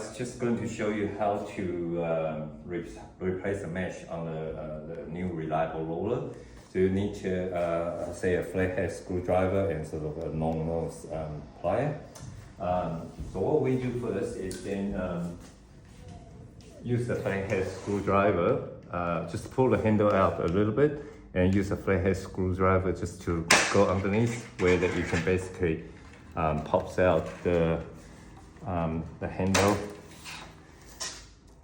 guys, just going to show you how to replace a mesh on the new reliable roller. So you need to say a flathead screwdriver and sort of a long nose plier. So what we do first is then use the flathead screwdriver, just pull the handle out a little bit and use a flathead screwdriver just to go underneath where that you can basically pops out the handle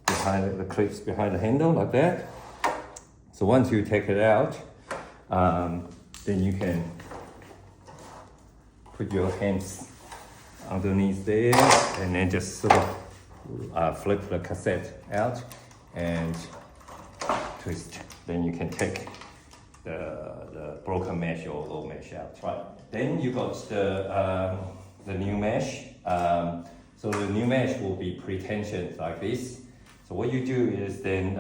behind the clips behind the handle like that. So once you take it out, then you can put your hands underneath there and then just sort of flip the cassette out and twist. Then you can take the broken mesh or low mesh out. Right. Then you got the new mesh. So the new mesh will be pre-tensioned like this. So what you do is then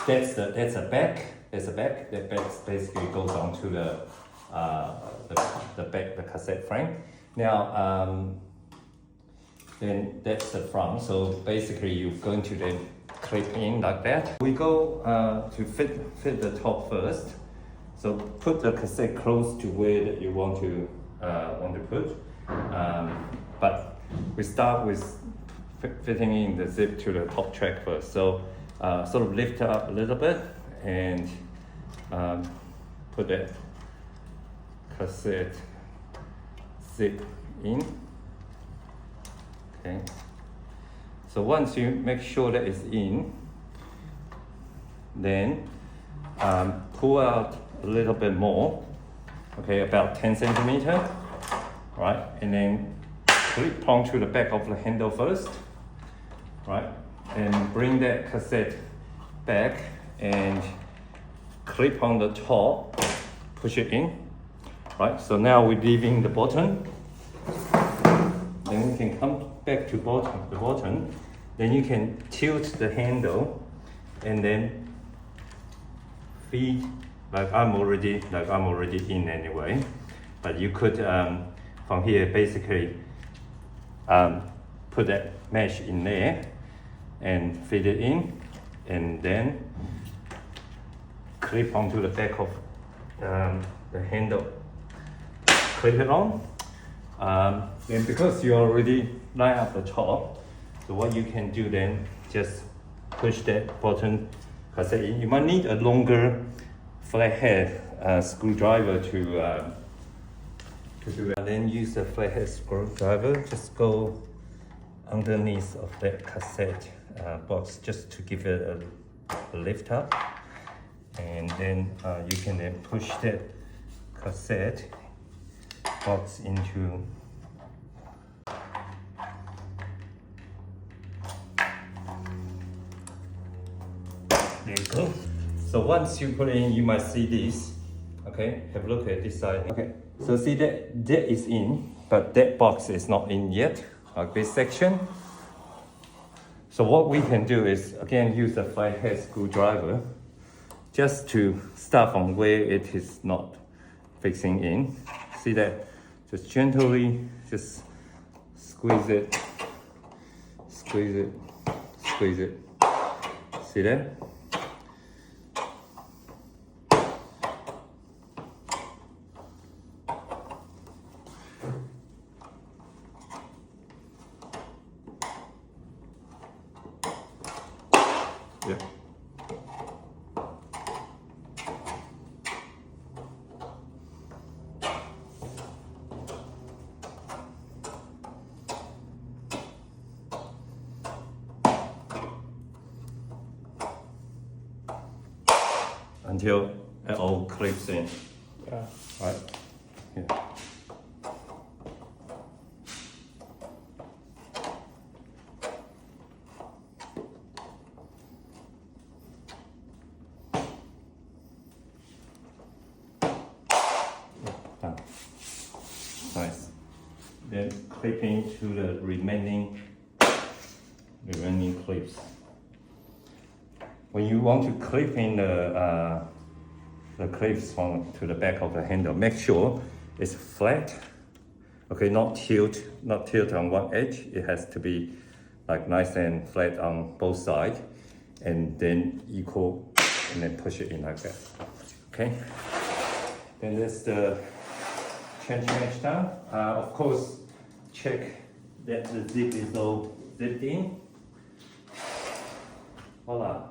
that's a back. There's a back. That back basically goes onto the back, the cassette frame. Now then that's the front. So basically you're going to then clip in like that. We go to fit the top first. So put the cassette close to where that you want to put. But we start with fitting in the zip to the top track first. So sort of lift it up a little bit and put that cassette zip in. Okay. So once you make sure that it's in, then pull out a little bit more. Okay, about 10 centimeter, right? And then clip onto the back of the handle first, right? And bring that cassette back and clip on the top, push it in, right? So now we're leaving the bottom. Then we can come back to the bottom. Then you can tilt the handle and then feed, like I'm already in anyway. But you could from here basically put that mesh in there and feed it in, and then clip onto the back of the handle. Clip it on. Then because you already line up the top, so what you can do then, just push that bottom cassette in. You might need a longer flathead screwdriver to do that. And then use the flathead screwdriver, just go underneath of that cassette box just to give it a lift up. And then you can then push that cassette box into there you go. So once you put it in, you might see this. Okay, have a look at this side. Okay, so see that is in, but that box is not in yet, like this section. So what we can do is, again, use a flathead screwdriver just to start from where it is not fixing in. See that? Just gently, just squeeze it, squeeze it, squeeze it. See that? Yeah. Until it all clips in. Yeah. Right. Yeah. Done. Nice. Then clipping to the remaining clips. When you want to clip in the clips to the back of the handle, make sure it's flat. Okay, not tilt on one edge. It has to be like nice and flat on both sides, and then equal, and then push it in like that. Okay. Then that's the change mesh down. Of course, check that the zip is all zipped in. Voila.